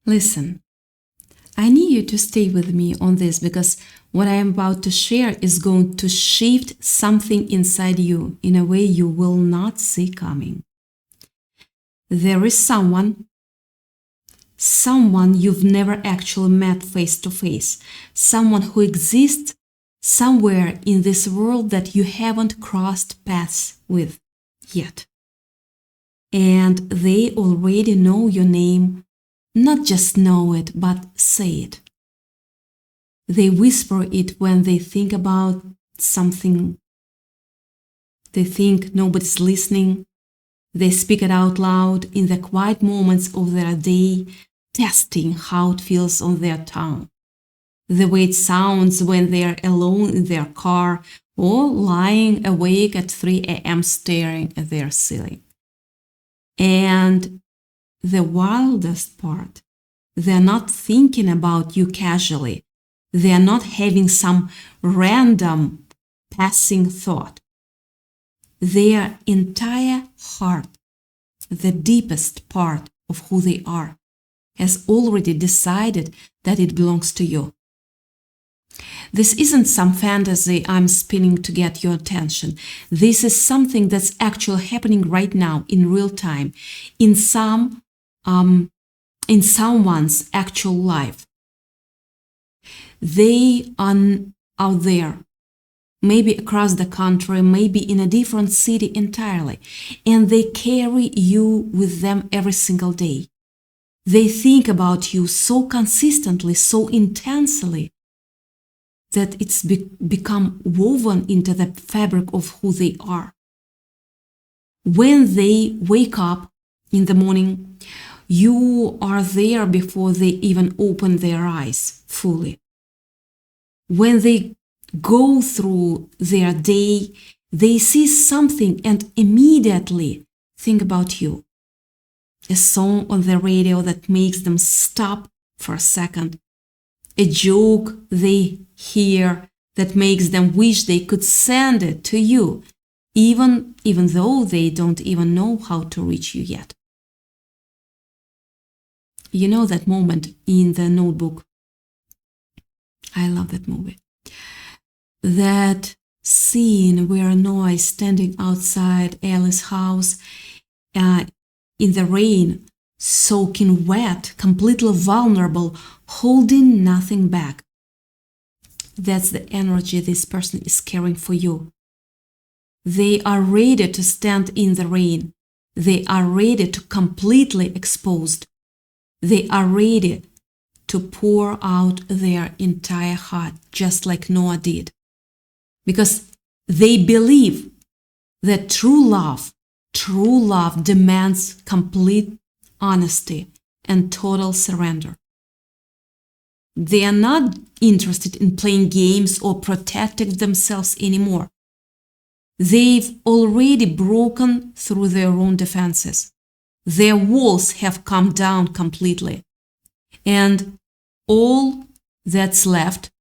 Listen, I need you to stay with me on this because what I am about to share is going to shift something inside you in a way you will not see coming. There is someone you've never actually met face to face, someone who exists somewhere in this world that you haven't crossed paths with yet. And they already know your name, not just know it, but say it. They whisper it when they think about something. They think nobody's listening. They speak it out loud in the quiet moments of their day, testing how it feels on their tongue, the way it sounds when they're alone in their car or lying awake at 3 a.m. staring at their ceiling. And the wildest part, they're not thinking about you casually. They're not having some random passing thought. Their entire heart, the deepest part of who they are, has already decided that it belongs to you. This isn't some fantasy I'm spinning to get your attention. This is something that's actually happening right now in real time, in someone's actual life. They are out there, maybe across the country, maybe in a different city entirely, and they carry you with them every single day. They think about you so consistently, so intensely, that it's become woven into the fabric of who they are. When they wake up in the morning, you are there before they even open their eyes fully. When they go through their day, they see something and immediately think about you. A song on the radio that makes them stop for a second. A joke they hear that makes them wish they could send it to you, even though they don't even know how to reach you yet. You know that moment in The Notebook? I love that movie. That scene where Noah is standing outside Ellie's house in the rain, soaking wet, completely vulnerable, holding nothing back. That's the energy this person is carrying for you. They are ready to stand in the rain. They are ready to completely exposed. They are ready to pour out their entire heart, just like Noah did. Because they believe that true love demands complete honesty and total surrender. They are not interested in playing games or protecting themselves anymore. They've already broken through their own defenses. Their walls have come down completely. And all that's left,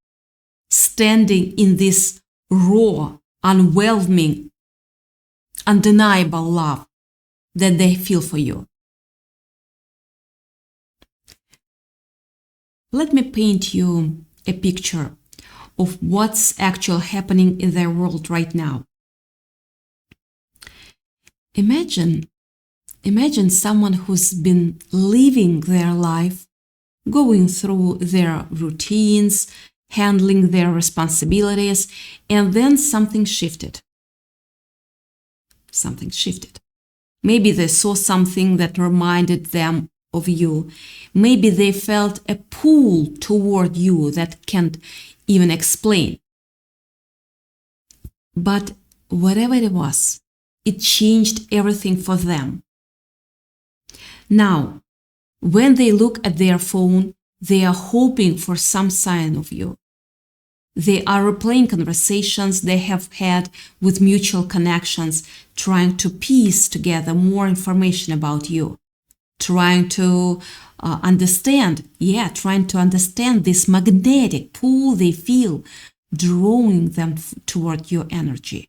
standing in this raw, overwhelming, undeniable love that they feel for you. Let me paint you a picture of what's actually happening in their world right now. Imagine someone who's been living their life, going through their routines, handling their responsibilities, and then something shifted. Something shifted. Maybe they saw something that reminded them of you. Maybe they felt a pull toward you that can't even explain. But whatever it was, it changed everything for them. Now, when they look at their phone, they are hoping for some sign of you. They are replaying conversations they have had with mutual connections, trying to piece together more information about you, trying to understand this magnetic pull they feel, drawing them toward your energy.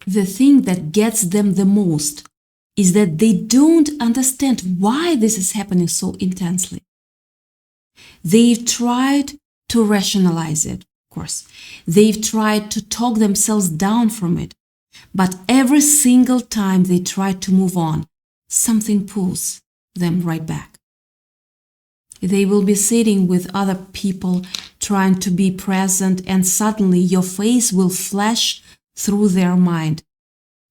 The thing that gets them the most is that they don't understand why this is happening so intensely. They've tried to rationalize it, of course. They've tried to talk themselves down from it. But every single time they try to move on, something pulls them right back. They will be sitting with other people trying to be present, and suddenly your face will flash through their mind.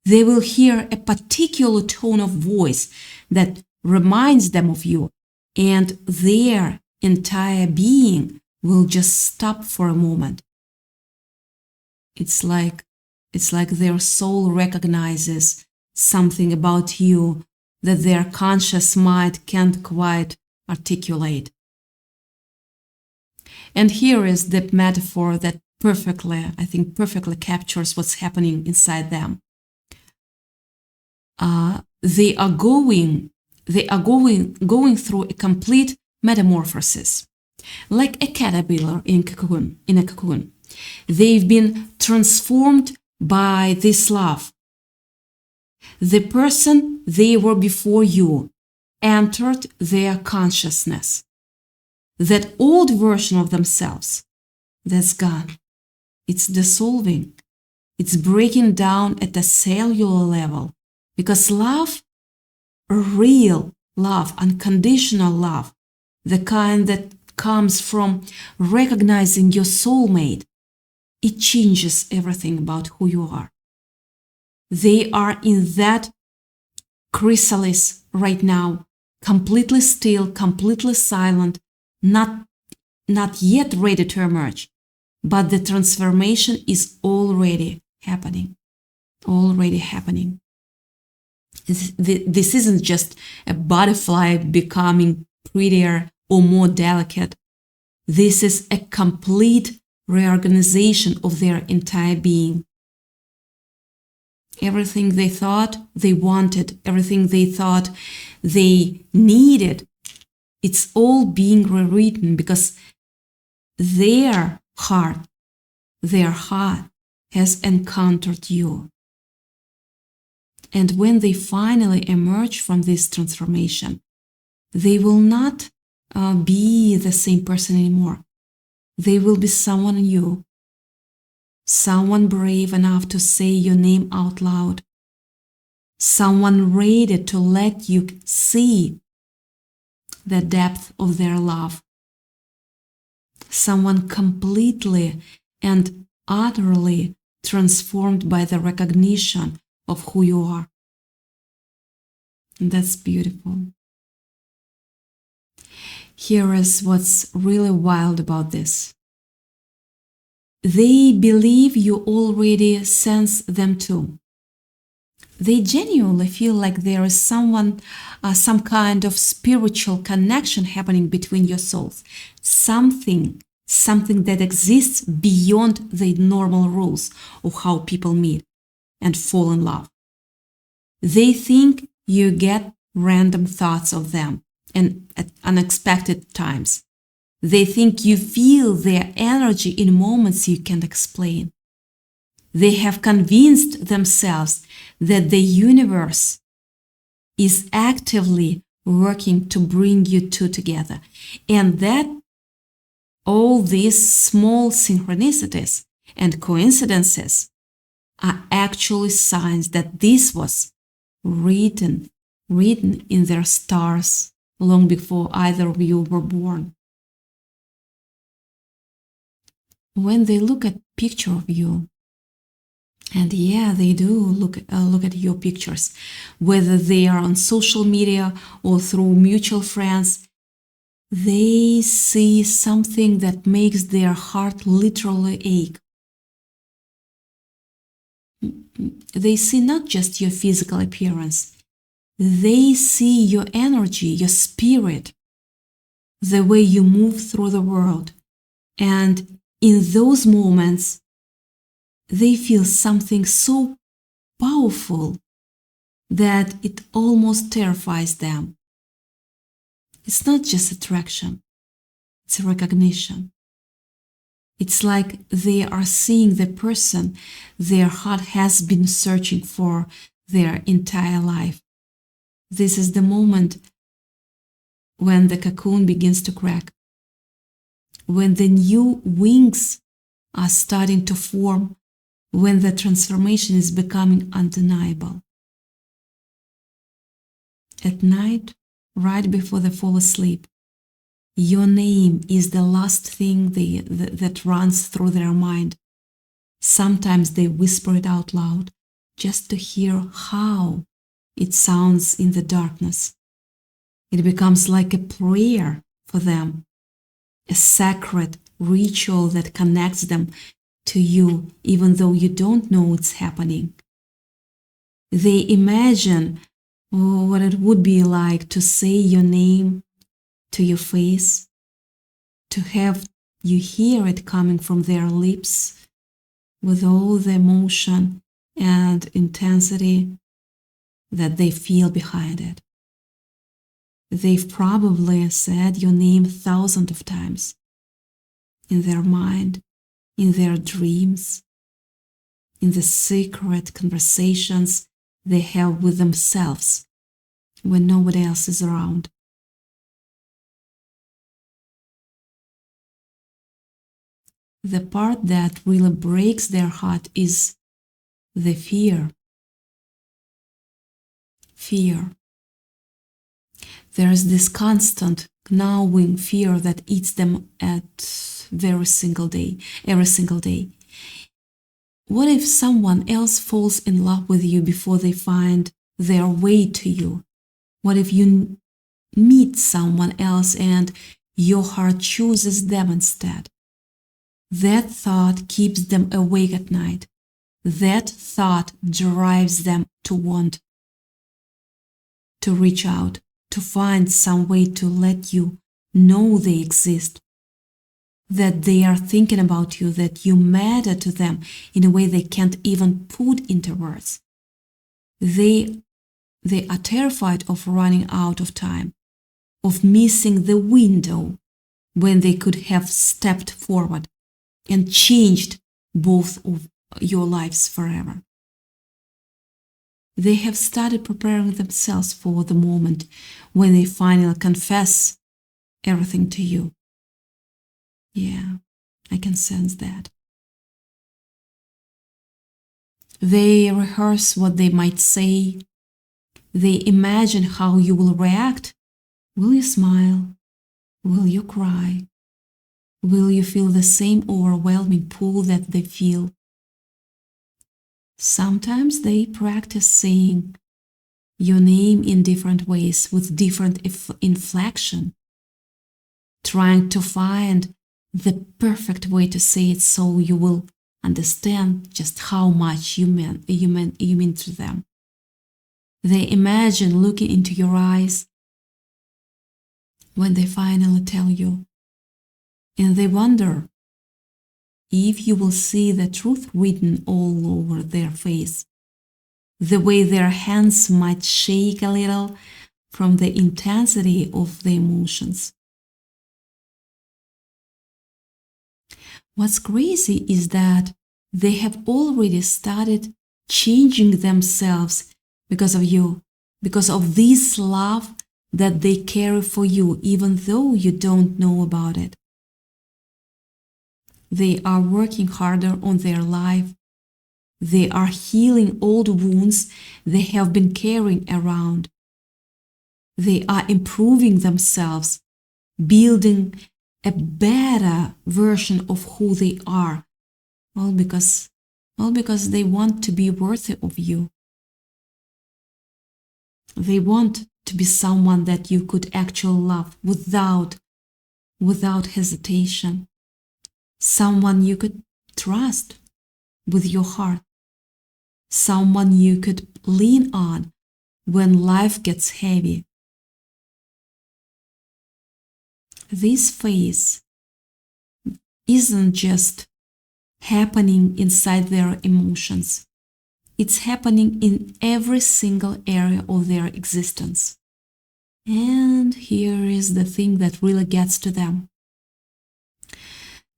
They will hear a particular tone of voice that reminds them of you, and their entire being will just stop for a moment. It's like their soul recognizes something about you that their conscious mind can't quite articulate. And here is the metaphor that perfectly captures what's happening inside them. They are going through a complete metamorphosis, like a caterpillar in a cocoon. They've been transformed by this love. The person they were before you entered their consciousness. That old version of themselves, that's gone. It's dissolving. It's breaking down at a cellular level. Because love, real love, unconditional love, the kind that comes from recognizing your soulmate, it changes everything about who you are. They are in that chrysalis right now, completely still, completely silent, not yet ready to emerge, but the transformation is already happening. This isn't just a butterfly becoming prettier or more delicate. This is a complete reorganization of their entire being. Everything they thought they wanted, everything they thought they needed, it's all being rewritten because their heart has encountered you. And when they finally emerge from this transformation, they will not be the same person anymore. They will be someone new, someone brave enough to say your name out loud, someone ready to let you see the depth of their love, someone completely and utterly transformed by the recognition of who you are. And that's beautiful. Here is what's really wild about this. They believe you already sense them too. They genuinely feel like there is some kind of spiritual connection happening between your souls. Something that exists beyond the normal rules of how people meet and fall in love. They think you get random thoughts of them and at unexpected times. They think you feel their energy in moments you can't explain. They have convinced themselves that the universe is actively working to bring you two together, and that all these small synchronicities and coincidences are actually signs that this was written in their stars long before either of you were born. When they look at picture of you, and yeah, they do look at your pictures, whether they are on social media or through mutual friends, they see something that makes their heart literally ache. They see not just your physical appearance, they see your energy, your spirit, the way you move through the world. And in those moments, they feel something so powerful that it almost terrifies them. It's not just attraction, it's a recognition. It's like they are seeing the person their heart has been searching for their entire life. This is the moment when the cocoon begins to crack when the new wings are starting to form, when the transformation is becoming undeniable. At night, right before they fall asleep, your name is the last thing that runs through their mind. Sometimes they whisper it out loud, just to hear how it sounds in the darkness. It becomes like a prayer for them, a sacred ritual that connects them to you, even though you don't know it's happening. They imagine what it would be like to say your name to your face, to have you hear it coming from their lips with all the emotion and intensity that they feel behind it. They've probably said your name thousands of times in their mind, in their dreams, in the secret conversations they have with themselves when nobody else is around. The part that really breaks their heart is the fear. Fear. There is this constant gnawing fear that eats them at every single day. What if someone else falls in love with you before they find their way to you? What if you meet someone else and your heart chooses them instead? That thought keeps them awake at night. That thought drives them to want to reach out, to find some way to let you know they exist, that they are thinking about you, that you matter to them in a way they can't even put into words. They are terrified of running out of time, of missing the window when they could have stepped forward and changed both of your lives forever. They have started preparing themselves for the moment when they finally confess everything to you. Yeah, I can sense that. They rehearse what they might say. They imagine how you will react. Will you smile? Will you cry? Will you feel the same overwhelming pull that they feel? Sometimes they practice saying your name in different ways with different inflection, trying to find the perfect way to say it so you will understand just how much you mean to them. They imagine looking into your eyes when they finally tell you, and they wonder if you will see the truth written all over their face, the way their hands might shake a little from the intensity of the emotions. What's crazy is that they have already started changing themselves because of you, because of this love that they carry for you, even though you don't know about it. They are working harder on their life. They are healing old wounds they have been carrying around. They are improving themselves, building a better version of who they are, all because they want to be worthy of you. They want to be someone that you could actually love without hesitation. Someone you could trust with your heart. Someone you could lean on when life gets heavy. This phase isn't just happening inside their emotions. It's happening in every single area of their existence. And here is the thing that really gets to them.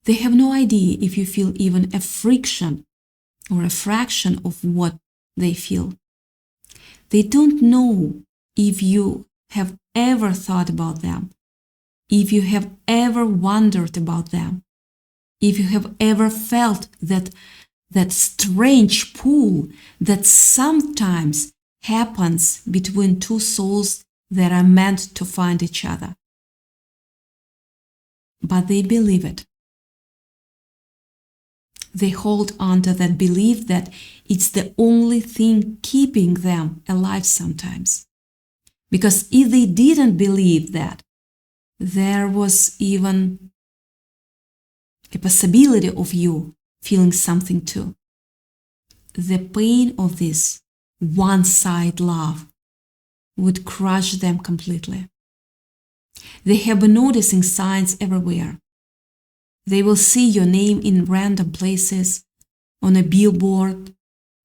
They have no idea if you feel even a friction or a fraction of what they feel. They don't know if you have ever thought about them, if you have ever wondered about them, if you have ever felt that strange pull that sometimes happens between two souls that are meant to find each other. But they believe it. They hold on to that belief that it's the only thing keeping them alive sometimes. Because if they didn't believe that, there was even a possibility of you feeling something too. The pain of this one-side love would crush them completely. They have been noticing signs everywhere. They will see your name in random places, on a billboard,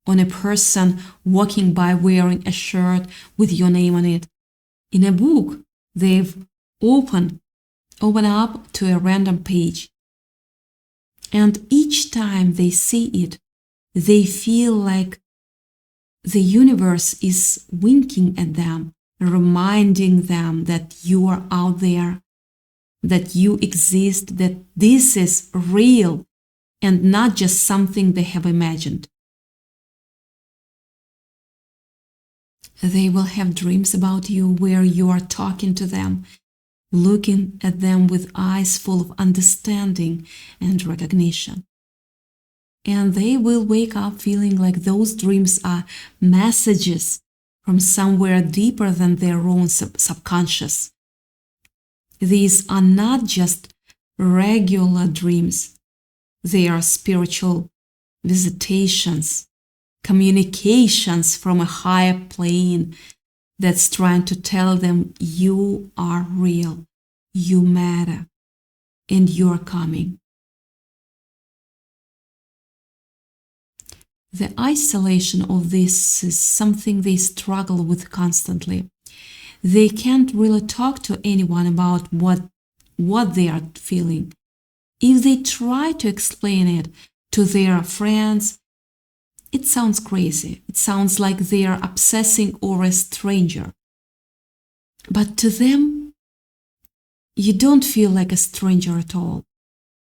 on a person walking by wearing a shirt with your name on it. In a book, they've opened up to a random page. And each time they see it, they feel like the universe is winking at them, reminding them that you are out there, that you exist, that this is real and not just something they have imagined. They will have dreams about you where you are talking to them, looking at them with eyes full of understanding and recognition. And they will wake up feeling like those dreams are messages from somewhere deeper than their own subconscious. These are not just regular dreams. They are spiritual visitations, communications from a higher plane that's trying to tell them you are real, you matter, and you're coming. The isolation of this is something they struggle with constantly. They can't really talk to anyone about what they are feeling. If they try to explain it to their friends, it sounds crazy. It sounds like they are obsessing over a stranger. But to them, you don't feel like a stranger at all.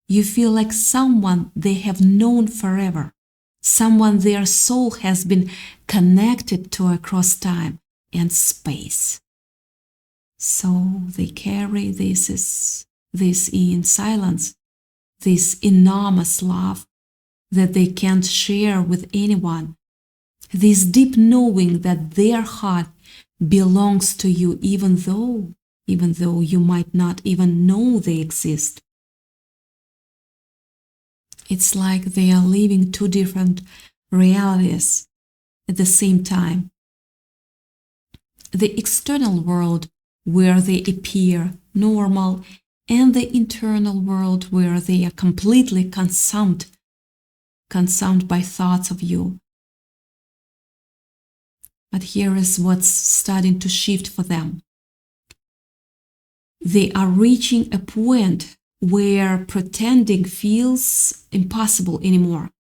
You feel like someone they have known forever, someone their soul has been connected to across time and space. So they carry this in silence, this enormous love that they can't share with anyone, this deep knowing that their heart belongs to you even though you might not even know they exist. It's like they are living two different realities at the same time. The external world where they appear normal and the internal world where they are completely consumed by thoughts of you. But here is what's starting to shift for them. They are reaching a point where pretending feels impossible anymore.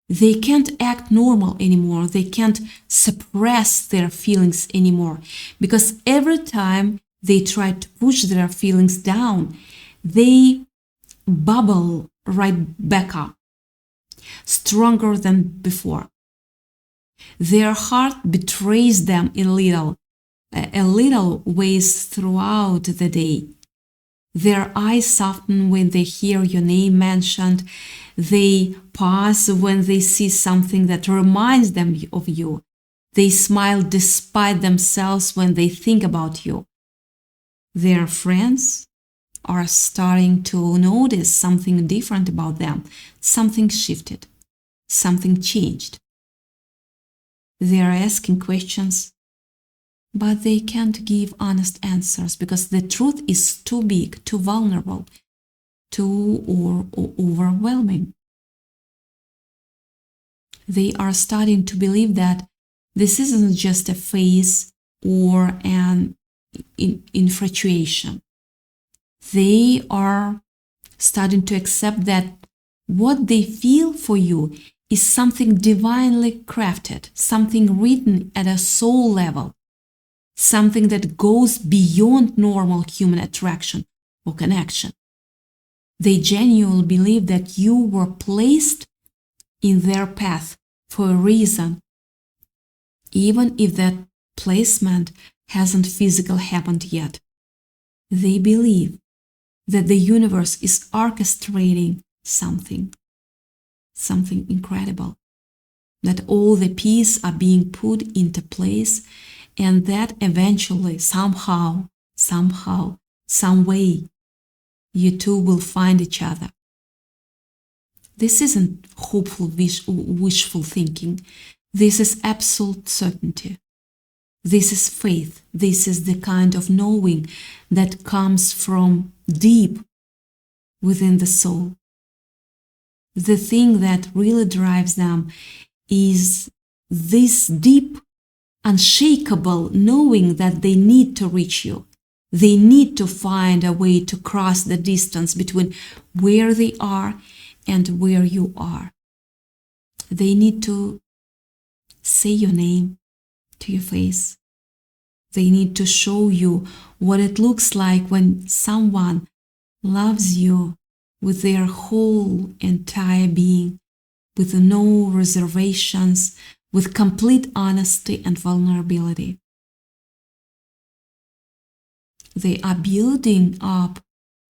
They can't act normal anymore. They can't suppress their feelings anymore, because every time they try to push their feelings down, they bubble right back up, stronger than before. Their heart betrays them a little ways throughout the day. Their eyes soften when they hear your name mentioned. They pause when they see something that reminds them of you. They smile despite themselves when they think about you. Their friends are starting to notice something different about them. Something shifted. Something changed. They are asking questions, but they can't give honest answers because the truth is too big, too vulnerable, too overwhelming. They are starting to believe that this isn't just a phase or an infatuation. They are starting to accept that what they feel for you is something divinely crafted, something written at a soul level, something that goes beyond normal human attraction or connection. They genuinely believe that you were placed in their path for a reason, even if that placement hasn't physically happened yet. They believe that the universe is orchestrating something incredible, that all the pieces are being put into place, and that eventually, somehow, some way, you two will find each other. This isn't hopeful, wishful thinking. This is absolute certainty. This is faith. This is the kind of knowing that comes from deep within the soul. The thing that really drives them is this deep, unshakable knowing that they need to reach you. They need to find a way to cross the distance between where they are and where you are. They need to say your name to your face. They need to show you what it looks like when someone loves you with their whole entire being, with no reservations, with complete honesty and vulnerability. They are building up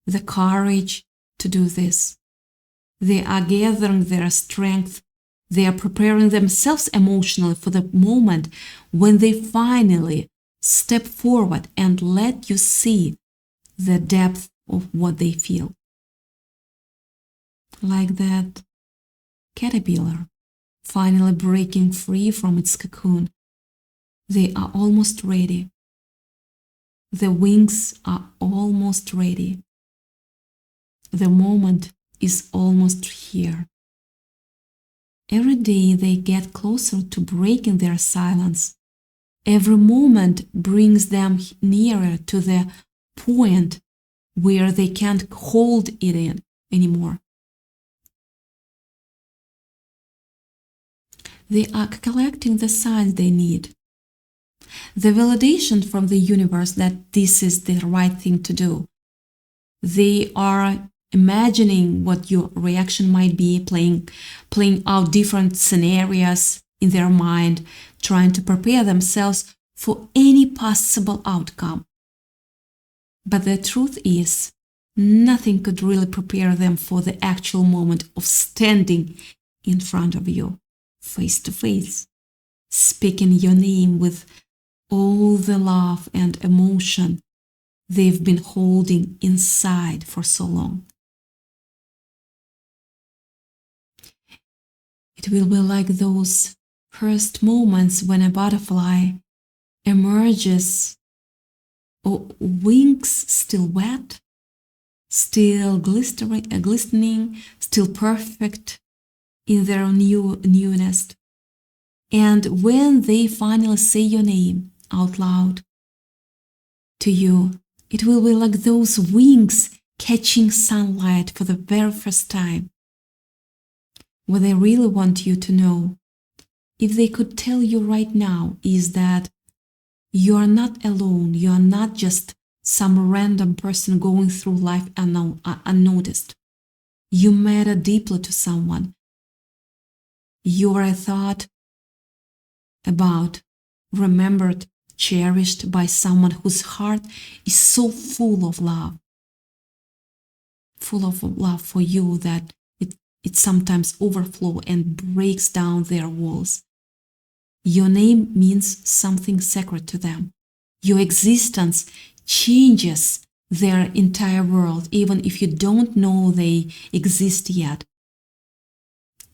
the courage to do this. They are gathering their strength. They are preparing themselves emotionally for the moment when they finally step forward and let you see the depth of what they feel. Like that caterpillar finally breaking free from its cocoon. They are almost ready. The wings are almost ready. The moment is almost here. Every day they get closer to breaking their silence. Every moment brings them nearer to the point where they can't hold it in anymore. They are collecting the signs they need. The validation from the universe that this is the right thing to do. They are imagining what your reaction might be, playing out different scenarios in their mind, trying to prepare themselves for any possible outcome. But the truth is, nothing could really prepare them for the actual moment of standing in front of you, face to face, speaking your name with all the love and emotion they've been holding inside for so long. It will be like those first moments when a butterfly emerges, or wings still wet, still glistening, still perfect in their new nest. And when they finally say your name out loud to you, it will be like those wings catching sunlight for the very first time. What they really want you to know, if they could tell you right now, is that you are not alone. You are not just some random person going through life unnoticed. You matter deeply to someone. You are a thought about, remembered, cherished by someone whose heart is so full of love for you that it sometimes overflows and breaks down their walls. Your name means something sacred to them. Your existence changes their entire world, even if you don't know they exist yet.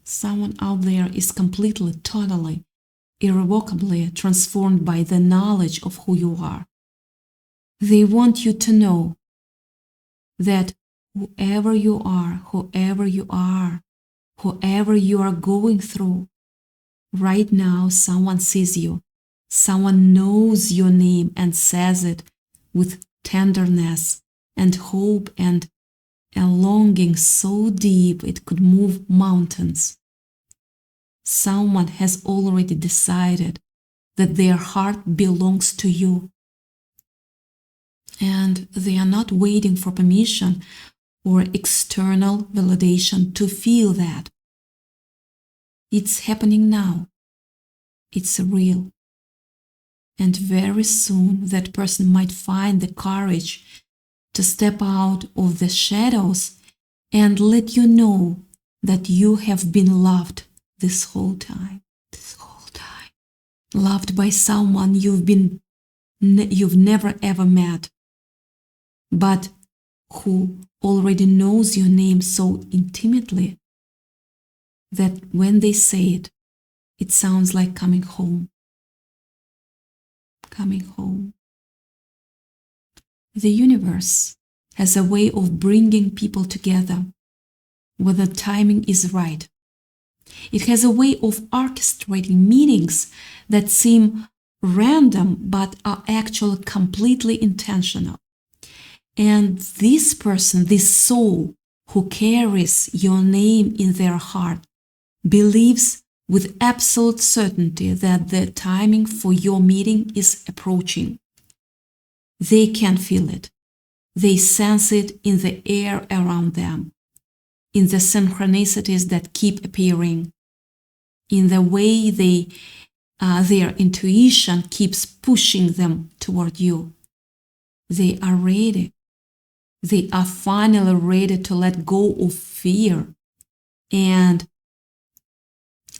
Someone out there is completely, totally, irrevocably transformed by the knowledge of who you are. They want you to know that whoever you are, whoever you are going through, right now someone sees you, someone knows your name and says it with tenderness and hope and a longing so deep it could move mountains. Someone has already decided that their heart belongs to you. And they are not waiting for permission or external validation to feel that. It's happening now. It's real. And very soon that person might find the courage to step out of the shadows and let you know that you have been loved this whole time. This whole time. Loved by someone you've never ever met, but who already knows your name so intimately that when they say it, it sounds like coming home. Coming home. The universe has a way of bringing people together when the timing is right. It has a way of orchestrating meetings that seem random but are actually completely intentional. And this person, this soul who carries your name in their heart, believes with absolute certainty that the timing for your meeting is approaching. They can feel it. They sense it in the air around them, in the synchronicities that keep appearing, in the way their intuition keeps pushing them toward you. They are ready. They are finally ready to let go of fear and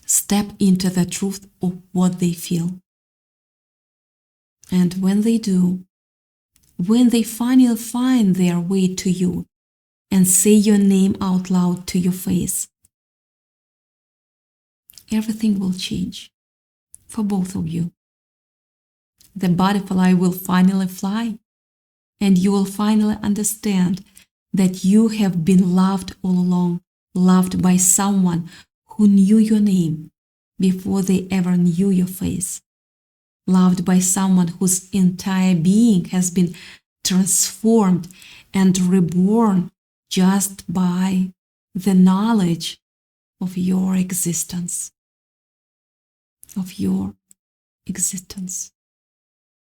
step into the truth of what they feel. And when they do, when they finally find their way to you and say your name out loud to your face, everything will change for both of you. The butterfly will finally fly, and you will finally understand that you have been loved all along, loved by someone who knew your name before they ever knew your face, loved by someone whose entire being has been transformed and reborn just by the knowledge of your existence. Of your existence.